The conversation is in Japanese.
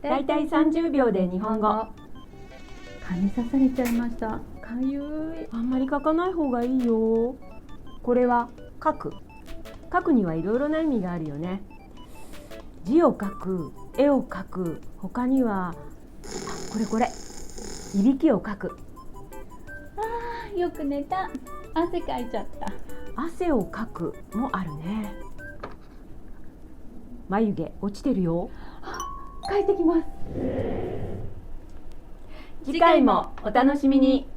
だいたい30秒で日本語。蚊に刺されちゃいました。かゆい。あんまり書かない方がいいよ。これは書く。書くにはいろいろな意味があるよね。字を書く、絵を描く、他にはこれいびきをかく。よく寝た。汗かいちゃった。汗をかくもあるね。眉毛落ちてるよ。帰ってきます。次回もお楽しみに。